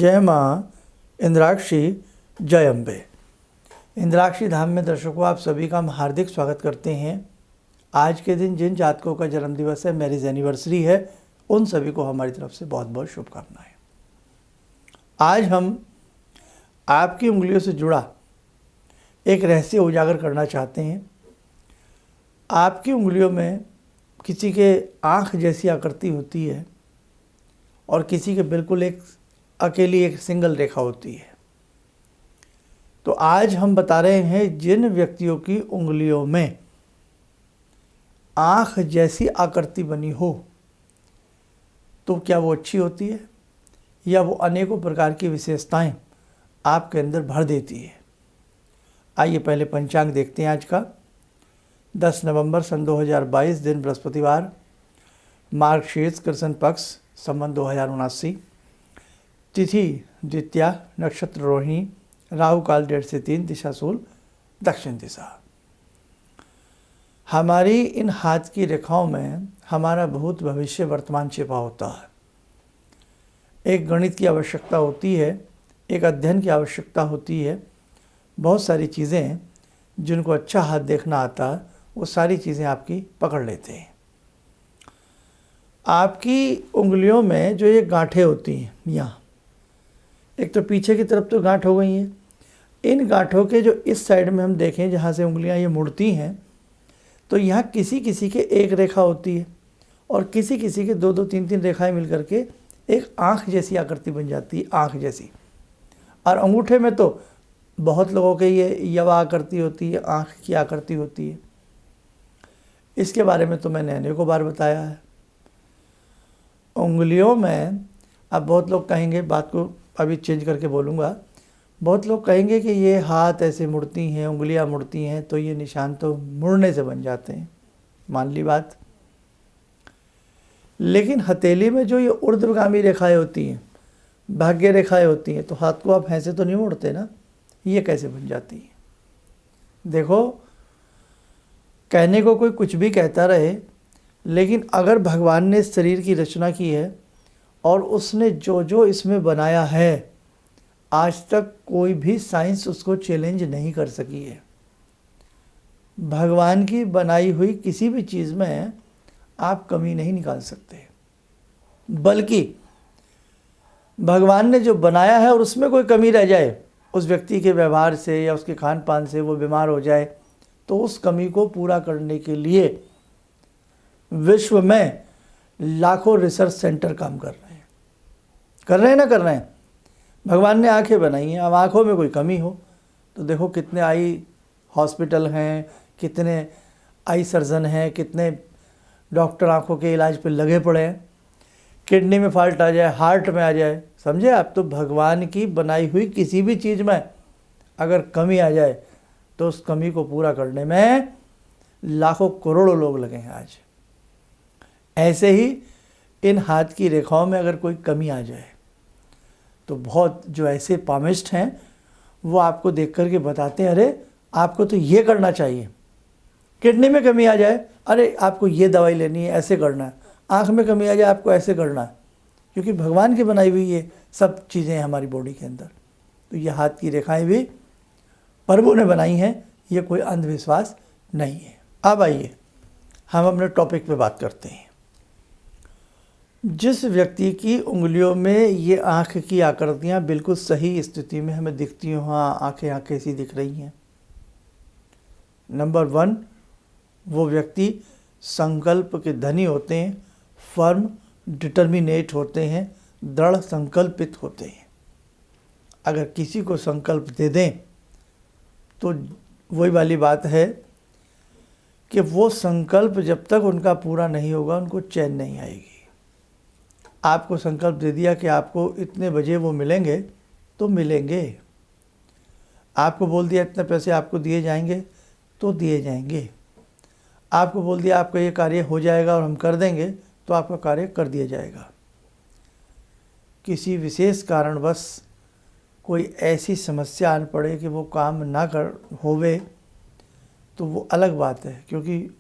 जय माँ इंद्राक्षी, जय अम्बे। इंद्राक्षी धाम में दर्शकों, आप सभी का हम हार्दिक स्वागत करते हैं। आज के दिन जिन जातकों का जन्मदिवस है, मैरिज एनिवर्सरी है, उन सभी को हमारी तरफ से बहुत बहुत शुभकामनाएं। आज हम आपकी उंगलियों से जुड़ा एक रहस्य उजागर करना चाहते हैं। आपकी उंगलियों में किसी के आँख जैसी आकृति होती है और किसी के बिल्कुल एक सिंगल रेखा होती है। तो आज हम बता रहे हैं, जिन व्यक्तियों की उंगलियों में आँख जैसी आकृति बनी हो तो क्या वो अच्छी होती है या वो अनेकों प्रकार की विशेषताएं आपके अंदर भर देती है। आइए पहले पंचांग देखते हैं। आज का 10 नवंबर सन 2022, दिन बृहस्पतिवार, मार्गशीर्ष कृष्ण पक्ष, संवत 2079, तिथि द्वितीया, नक्षत्र रोहिणी, राहु काल 1:30 से 3, दिशा सूल दक्षिण दिशा। हमारी इन हाथ की रेखाओं में हमारा भूत, भविष्य, वर्तमान छिपा होता है। एक गणित की आवश्यकता होती है, एक अध्ययन की आवश्यकता होती है। बहुत सारी चीज़ें जिनको अच्छा हाथ देखना आता है, वो सारी चीज़ें आपकी पकड़ लेते हैं। आपकी उंगलियों में जो ये गांठें होती हैं, यहाँ एक तो पीछे की तरफ तो गांठ हो गई हैं। इन गांठों के जो इस साइड में हम देखें, जहाँ से उंगलियां ये मुड़ती हैं, तो यहाँ किसी किसी के एक रेखा होती है और किसी किसी के 2-2, 3-3 रेखाएं मिल करके एक आँख जैसी आकृति बन जाती है, आँख जैसी। और अंगूठे में तो बहुत लोगों के ये यवा आकृति होती है, आँख की आकृति होती है। इसके बारे में तो मैंने अनेकों बार बताया है। उंगलियों में अब बहुत लोग कहेंगे, बात को अभी चेंज करके बोलूँगा, बहुत लोग कहेंगे कि ये हाथ ऐसे मुड़ती हैं, उंगलियां मुड़ती हैं, तो ये निशान तो मुड़ने से बन जाते हैं। मान ली बात। लेकिन हथेली में जो ये ऊर्ध्वगामी रेखाएं होती हैं, भाग्य रेखाएं होती हैं, तो हाथ को आप ऐसे तो नहीं मुड़ते ना, ये कैसे बन जाती हैं? देखो, कहने को कोई कुछ भी कहता रहे, लेकिन अगर भगवान ने शरीर की रचना की है और उसने जो जो इसमें बनाया है, आज तक कोई भी साइंस उसको चैलेंज नहीं कर सकी है। भगवान की बनाई हुई किसी भी चीज़ में आप कमी नहीं निकाल सकते, बल्कि भगवान ने जो बनाया है और उसमें कोई कमी रह जाए, उस व्यक्ति के व्यवहार से या उसके खान पान से वो बीमार हो जाए, तो उस कमी को पूरा करने के लिए विश्व में लाखों रिसर्च सेंटर काम कर रहे हैं ना कर रहे हैं। भगवान ने आंखें बनाई हैं, अब आँखों में कोई कमी हो तो देखो कितने आई हॉस्पिटल हैं, कितने आई सर्जन हैं, कितने डॉक्टर आँखों के इलाज पे लगे पड़े हैं। किडनी में फॉल्ट आ जाए, हार्ट में आ जाए, समझे आप? तो भगवान की बनाई हुई किसी भी चीज़ में अगर कमी आ जाए तो उस कमी को पूरा करने में लाखों करोड़ों लोग लगे हैं आज। ऐसे ही इन हाथ की रेखाओं में अगर कोई कमी आ जाए तो बहुत जो ऐसे पामिस्ट हैं वो आपको देख कर के बताते हैं, अरे आपको तो ये करना चाहिए। किडनी में कमी आ जाए, अरे आपको ये दवाई लेनी है, ऐसे करना है। आँख में कमी आ जाए, आपको ऐसे करना है। क्योंकि भगवान की बनाई हुई ये सब चीज़ें हैं हमारी बॉडी के अंदर। तो ये हाथ की रेखाएं भी प्रभु ने बनाई हैं, ये कोई अंधविश्वास नहीं है। अब आइए हम अपने टॉपिक पे बात करते हैं। जिस व्यक्ति की उंगलियों में ये आँख की आकृतियाँ बिल्कुल सही स्थिति में हमें दिखती हो, हाँ आँखें सी दिख रही हैं, नंबर 1, वो व्यक्ति संकल्प के धनी होते हैं, फर्म, डिटर्मिनेट होते हैं, दृढ़ संकल्पित होते हैं। अगर किसी को संकल्प दे दें तो वही वाली बात है कि वो संकल्प जब तक उनका पूरा नहीं होगा, उनको चैन नहीं आएगी। आपको संकल्प दे दिया कि आपको इतने बजे वो मिलेंगे, तो मिलेंगे। आपको बोल दिया इतने पैसे आपको दिए जाएंगे, तो दिए जाएंगे। आपको बोल दिया आपका ये कार्य हो जाएगा और हम कर देंगे, तो आपका कार्य कर दिया जाएगा। किसी विशेष कारणवश कोई ऐसी समस्या आन पड़े कि वो काम ना कर होवे, तो वो अलग बात है, क्योंकि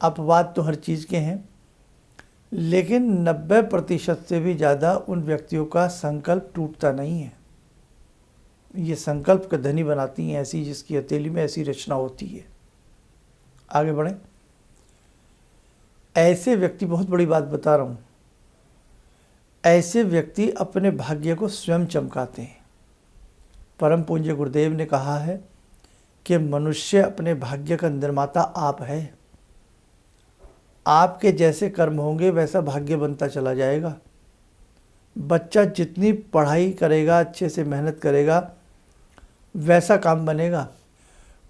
अपवाद तो हर चीज़ के हैं। लेकिन 90% से भी ज़्यादा उन व्यक्तियों का संकल्प टूटता नहीं है। ये संकल्प का धनी बनाती हैं ऐसी जिसकी हथेली में ऐसी रचना होती है। आगे बढ़ें। ऐसे व्यक्ति, बहुत बड़ी बात बता रहा हूँ, ऐसे व्यक्ति अपने भाग्य को स्वयं चमकाते हैं। परम पूज्य गुरुदेव ने कहा है कि मनुष्य अपने भाग्य का निर्माता आप है। आपके जैसे कर्म होंगे वैसा भाग्य बनता चला जाएगा। बच्चा जितनी पढ़ाई करेगा, अच्छे से मेहनत करेगा, वैसा काम बनेगा।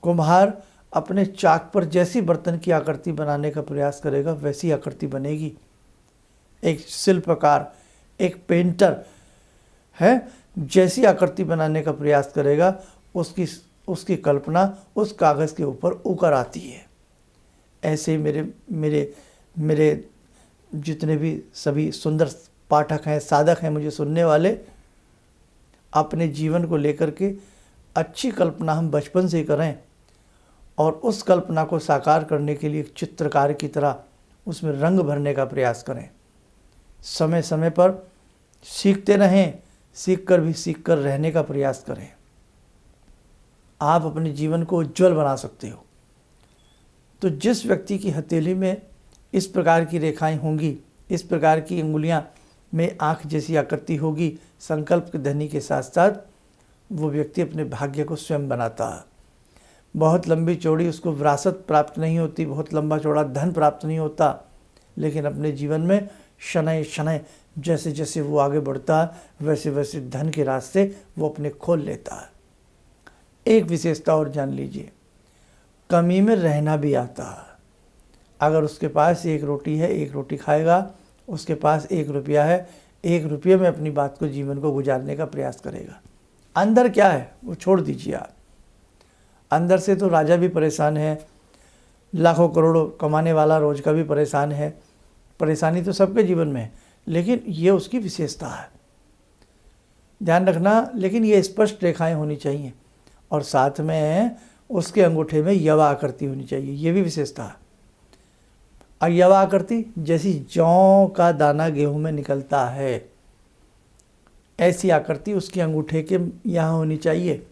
कुम्हार अपने चाक पर जैसी बर्तन की आकृति बनाने का प्रयास करेगा वैसी आकृति बनेगी। एक शिल्पकार, एक पेंटर है, जैसी आकृति बनाने का प्रयास करेगा उसकी कल्पना उस कागज़ के ऊपर उकर आती है। ऐसे मेरे जितने भी सभी सुंदर पाठक हैं, साधक हैं, मुझे सुनने वाले, अपने जीवन को लेकर के अच्छी कल्पना हम बचपन से करें और उस कल्पना को साकार करने के लिए चित्रकार की तरह उसमें रंग भरने का प्रयास करें। समय समय पर सीखते रहें, सीख कर भी सीख कर रहने का प्रयास करें। आप अपने जीवन को उज्जवल बना सकते हो। तो जिस व्यक्ति की हथेली में इस प्रकार की रेखाएं होंगी, इस प्रकार की अंगुलियां में आँख जैसी आकृति होगी, संकल्प के धनी के साथ साथ वो व्यक्ति अपने भाग्य को स्वयं बनाता है। बहुत लंबी चौड़ी उसको विरासत प्राप्त नहीं होती, बहुत लंबा चौड़ा धन प्राप्त नहीं होता, लेकिन अपने जीवन में शनै शनै जैसे जैसे वो आगे बढ़ता है वैसे वैसे धन के रास्ते वो अपने खोल लेता है। एक विशेषता और जान लीजिए, कमी में रहना भी आता है। अगर उसके पास एक रोटी है, एक रोटी खाएगा, उसके पास 1 रुपया है, 1 रुपये में अपनी बात को, जीवन को गुजारने का प्रयास करेगा। अंदर क्या है वो छोड़ दीजिए आप। अंदर से तो राजा भी परेशान है, लाखों करोड़ों कमाने वाला रोज का भी परेशान है। परेशानी तो सबके जीवन में है, लेकिन ये उसकी विशेषता है, ध्यान रखना। लेकिन ये स्पष्ट रेखाएं होनी चाहिए और साथ में उसके अंगूठे में यवा आकृति होनी चाहिए, ये भी विशेषता है। और यवा आकृति जैसी जौ का दाना गेहूं में निकलता है, ऐसी आकृति उसके अंगूठे के यहाँ होनी चाहिए।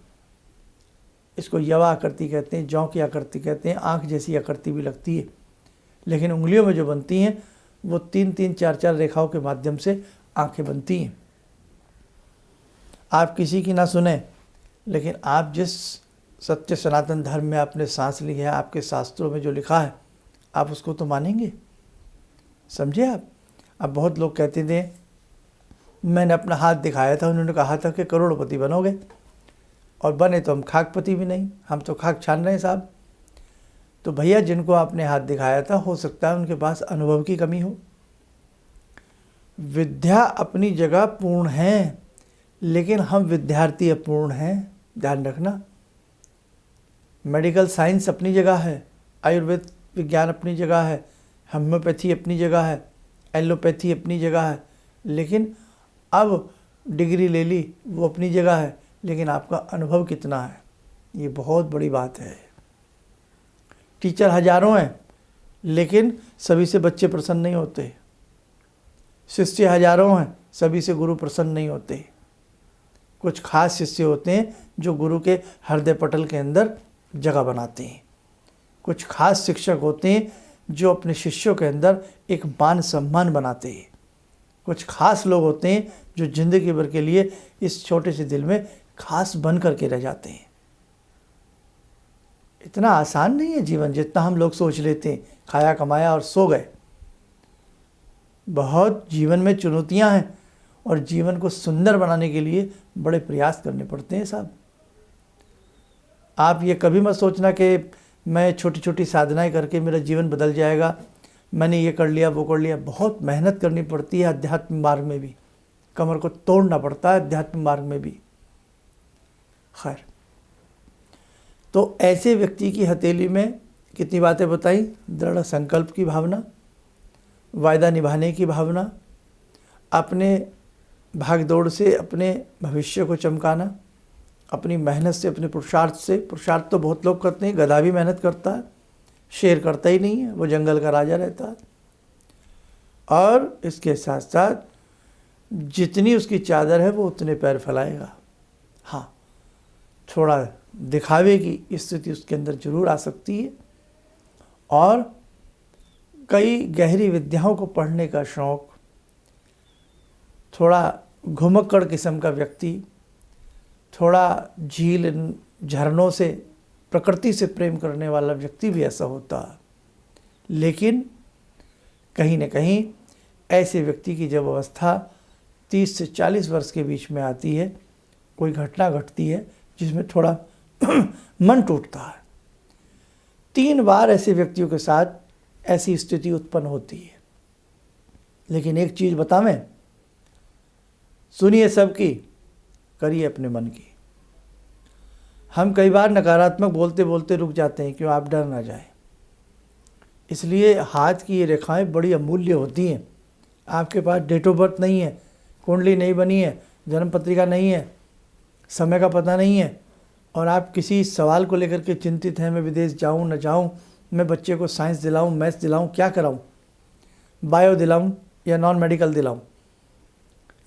इसको यवा आकृति कहते हैं, जौ की आकृति कहते हैं। आँख जैसी आकृति भी लगती है, लेकिन उंगलियों में जो बनती हैं वो 3-3, 4-4 रेखाओं के माध्यम से आँखें बनती हैं। आप किसी की ना सुने, लेकिन आप जिस सत्य सनातन धर्म में आपने सांस ली है, आपके शास्त्रों में जो लिखा है, आप उसको तो मानेंगे, समझे आप। अब बहुत लोग कहते थे, मैंने अपना हाथ दिखाया था, उन्होंने कहा था कि करोड़पति बनोगे, और बने तो हम खाकपति भी नहीं, हम तो खाक छान रहे हैं साहब। तो भैया, जिनको आपने हाथ दिखाया था, हो सकता है उनके पास अनुभव की कमी हो। विद्या अपनी जगह पूर्ण है, लेकिन हम विद्यार्थी अपूर्ण हैं, ध्यान रखना। मेडिकल साइंस अपनी जगह है, आयुर्वेद विज्ञान अपनी जगह है, होम्योपैथी अपनी जगह है, एलोपैथी अपनी जगह है, लेकिन अब डिग्री ले ली वो अपनी जगह है, लेकिन आपका अनुभव कितना है, ये बहुत बड़ी बात है। टीचर हजारों हैं, लेकिन सभी से बच्चे प्रसन्न नहीं होते। शिष्य हजारों हैं, सभी से गुरु प्रसन्न नहीं होते। कुछ खास शिष्य होते हैं जो गुरु के हृदय पटल के अंदर जगह बनाते हैं। कुछ खास शिक्षक होते हैं जो अपने शिष्यों के अंदर एक मान सम्मान बनाते हैं। कुछ खास लोग होते हैं जो जिंदगी भर के लिए इस छोटे से दिल में खास बन करके रह जाते हैं। इतना आसान नहीं है जीवन जितना हम लोग सोच लेते हैं, खाया कमाया और सो गए। बहुत जीवन में चुनौतियां हैं और जीवन को सुंदर बनाने के लिए बड़े प्रयास करने पड़ते हैं साहब। आप ये कभी मत सोचना कि मैं छोटी छोटी साधनाएं करके मेरा जीवन बदल जाएगा, मैंने ये कर लिया वो कर लिया। बहुत मेहनत करनी पड़ती है अध्यात्म मार्ग में भी, कमर को तोड़ना पड़ता है अध्यात्म मार्ग में भी। खैर, तो ऐसे व्यक्ति की हथेली में कितनी बातें बताई? दृढ़ संकल्प की भावना, वायदा निभाने की भावना, अपने भागदौड़ से अपने भविष्य को चमकाना, अपनी मेहनत से, अपने पुरुषार्थ से। पुरुषार्थ तो बहुत लोग करते हैं, गधा भी मेहनत करता है, शेर करता ही नहीं है, वो जंगल का राजा रहता है। और इसके साथ साथ जितनी उसकी चादर है वो उतने पैर फैलाएगा। हाँ, थोड़ा दिखावे की स्थिति उसके अंदर जरूर आ सकती है, और कई गहरी विद्याओं को पढ़ने का शौक़, थोड़ा घुमक्कड़ किस्म का व्यक्ति, थोड़ा झील झरनों से, प्रकृति से प्रेम करने वाला व्यक्ति भी ऐसा होता है। लेकिन कहीं न कहीं ऐसे व्यक्ति की जब अवस्था 30 से 40 वर्ष के बीच में आती है, कोई घटना घटती है जिसमें थोड़ा मन टूटता है। 3 बार ऐसे व्यक्तियों के साथ ऐसी स्थिति उत्पन्न होती है। लेकिन एक चीज़ बतावें, सुनिए सबकी, करिए अपने मन की। हम कई बार नकारात्मक बोलते बोलते रुक जाते हैं, क्यों? आप डर ना जाएं। इसलिए हाथ की ये रेखाएं बड़ी अमूल्य होती हैं। आपके पास डेट ऑफ बर्थ नहीं है, कुंडली नहीं बनी है, जन्म पत्रिका नहीं है, समय का पता नहीं है, और आप किसी सवाल को लेकर के चिंतित हैं, मैं विदेश जाऊं न जाऊं, मैं बच्चे को साइंस दिलाऊं, मैथ्स दिलाऊं, क्या कराऊं, बायो दिलाऊं या नॉन मेडिकल दिलाऊं,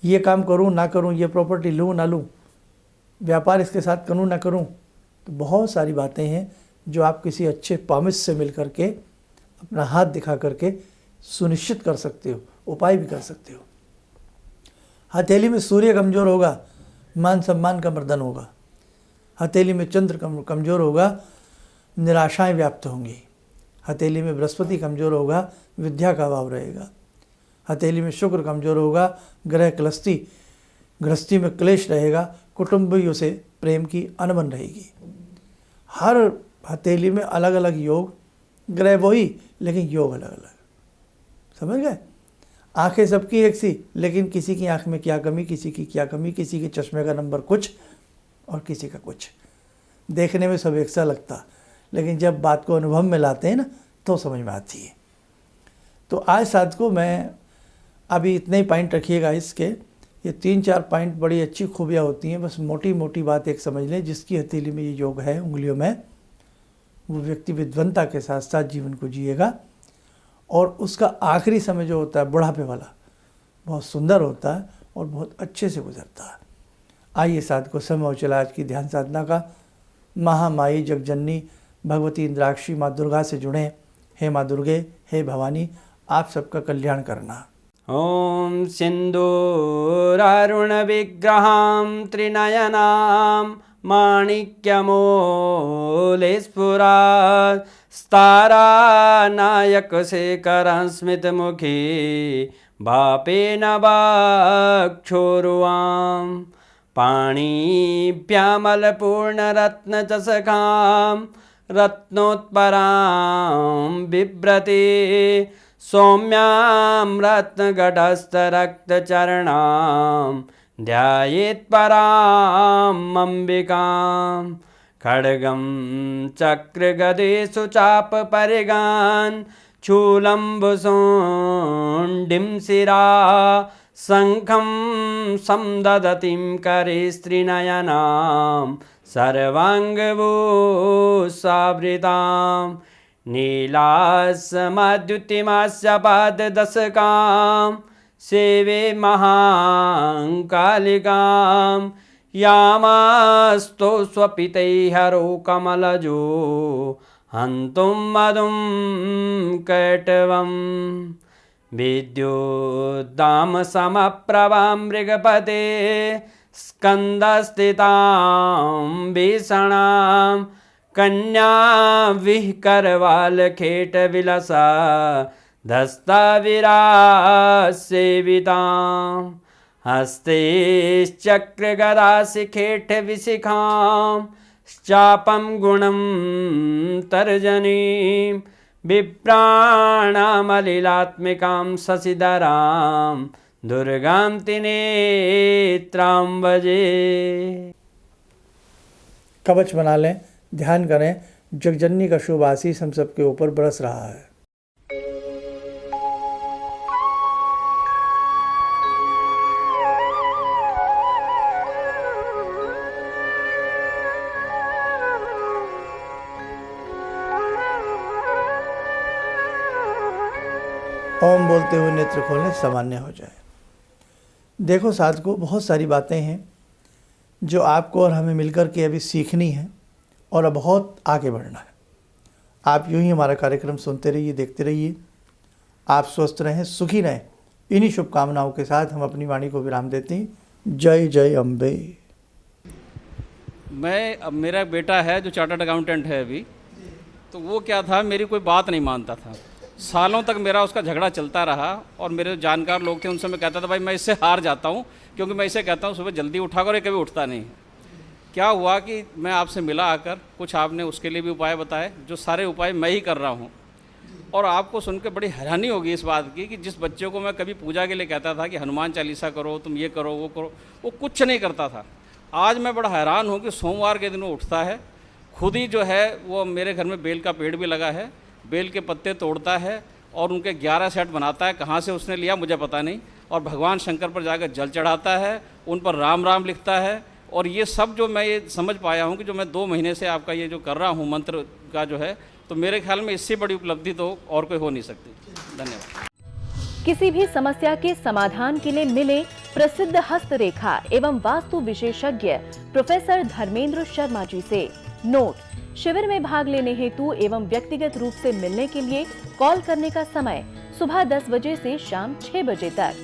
ये काम करूं ना करूं, ये प्रॉपर्टी लूं ना लूं, व्यापार इसके साथ करूं ना करूं। तो बहुत सारी बातें हैं जो आप किसी अच्छे पामिस्ट से मिल करके अपना हाथ दिखा करके सुनिश्चित कर सकते हो, उपाय भी कर सकते हो। हथेली में सूर्य कमज़ोर होगा, मान सम्मान का मर्दन होगा। हथेली में चंद्र कमज़ोर होगा, निराशाएं व्याप्त होंगी। हथेली में बृहस्पति कमज़ोर होगा, विद्या का अभाव रहेगा। हथेली में शुक्र कमज़ोर होगा, ग्रह गृहस्थी में क्लेश रहेगा, कुटुंबियों से प्रेम की अनबन रहेगी। हर हथेली में अलग अलग योग, ग्रह वही लेकिन योग अलग अलग, समझ गए? आंखें सबकी एक सी, लेकिन किसी की आंख में क्या कमी, किसी की क्या कमी, किसी के चश्मे का नंबर कुछ और किसी का कुछ। देखने में सब एक सा लगता, लेकिन जब बात को अनुभव में लाते हैं ना, तो समझ में आती है। तो आज साथ को मैं अभी इतने ही पॉइंट रखिएगा इसके, ये 3-4 पॉइंट बड़ी अच्छी खूबियाँ होती हैं। बस मोटी मोटी बात एक समझ लें, जिसकी हथेली में ये योग है, उंगलियों में, वो व्यक्ति विद्वंता के साथ साथ जीवन को जिएगा, और उसका आखिरी समय जो होता है बुढ़ापे वाला, बहुत सुंदर होता है और बहुत अच्छे से गुजरता है। आइए साथ को समय हो चला आज की ध्यान साधना का। महामाई जगजननी भगवती इंद्राक्षी माँ दुर्गा से जुड़ें। हे माँ दुर्गे, हे भवानी, आप सबका कल्याण करना। ॐ सिन्दूरारुणविग्रहां त्रिनयनां माणिक्यमूलस्फुरात् स्तारानायकशेखरं स्मितमुखी भापेन वाक्छोरुवां पाणिभ्यामलपूर्णरत्नचषकां रत्नोत्परां बिभ्रति सौम्यां रत्नघटस्थरक्तचरणां ध्यायेत्पराम् अम्बिकां खड्गं चक्रगदेषु चापपरिगान् शूलम्बुशुण्डिं शिरा शङ्खं संदधतीं करे स्त्रीनयनां सर्वाङ्गभूषावृतां नीलासमद्युतिमास्य पाददशकां सेवे महाकालिकां यामास्तो स्वपितैहरो कमलजो हन्तुं मधुं कैटवम् विद्युद्दामसमप्रभां मृगपते स्कन्दस्थितां भीषणां कन्या विहकरवालखेटविलसा धस्ताविरासेवितां हस्तेश्चक्रगदाशिखेटविशिखां चापं गुणं तर्जनीं बिभ्राणामलिलात्मिकां शशिधरां दुर्गां त्रिनेत्रां भजे। कवच बना लें, ध्यान करें, जगजननी का शुभ आशीष हम सबके ऊपर बरस रहा है। ओम बोलते हुए नेत्र खोलने सामान्य हो जाए। देखो साधकों, बहुत सारी बातें हैं जो आपको और हमें मिलकर के अभी सीखनी है और अब बहुत आगे बढ़ना है। आप यूं ही हमारा कार्यक्रम सुनते रहिए, देखते रहिए। आप स्वस्थ रहें, सुखी रहें। इन्हीं शुभकामनाओं के साथ हम अपनी वाणी को विराम देते हैं। जय जय अम्बे। अब मेरा बेटा है जो चार्टर्ड अकाउंटेंट है अभी, तो वो क्या था, मेरी कोई बात नहीं मानता था। सालों तक मेरा उसका झगड़ा चलता रहा और मेरे जानकार लोग थे, उनसे मैं कहता था भाई मैं इससे हार जाता हूँ, क्योंकि मैं इसे कहता हूँ सुबह जल्दी उठा कर, ये कभी उठता नहीं है। क्या हुआ कि मैं आपसे मिला आकर, कुछ आपने उसके लिए भी उपाय बताए, जो सारे उपाय मैं ही कर रहा हूँ। और आपको सुन के बड़ी हैरानी होगी इस बात की कि जिस बच्चे को मैं कभी पूजा के लिए कहता था कि हनुमान चालीसा करो, तुम ये करो, वो करो, वो कुछ नहीं करता था। आज मैं बड़ा हैरान हूँ कि सोमवार के दिन वो उठता है, खुद ही जो है वो मेरे घर में बेल का पेड़ भी लगा है, बेल के पत्ते तोड़ता है और उनके 11 सेट बनाता है। कहाँ से उसने लिया मुझे पता नहीं। और भगवान शंकर पर जाकर जल चढ़ाता है, उन पर राम राम लिखता है। और ये सब जो मैं ये समझ पाया हूँ कि जो मैं 2 महीने से आपका ये जो कर रहा हूँ मंत्र का जो है, तो मेरे ख्याल में इससे बड़ी उपलब्धि तो और कोई हो नहीं सकती। धन्यवाद। किसी भी समस्या के समाधान के लिए मिले प्रसिद्ध हस्तरेखा एवं वास्तु विशेषज्ञ प्रोफेसर धर्मेंद्र शर्मा जी से। नोट: शिविर में भाग लेने हेतु एवं व्यक्तिगत रूप से मिलने के लिए कॉल करने का समय सुबह 10 बजे से शाम 6 बजे तक।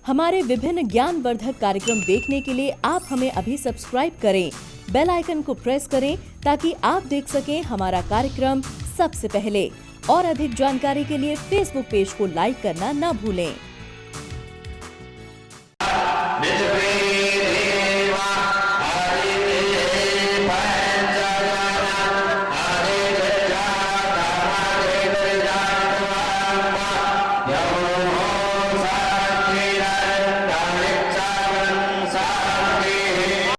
हमारे विभिन्न ज्ञानवर्धक कार्यक्रम देखने के लिए आप हमें अभी सब्सक्राइब करें, बेल आइकन को प्रेस करें ताकि आप देख सकें हमारा कार्यक्रम सबसे पहले। और अधिक जानकारी के लिए फेसबुक पेज को लाइक करना न भूलें।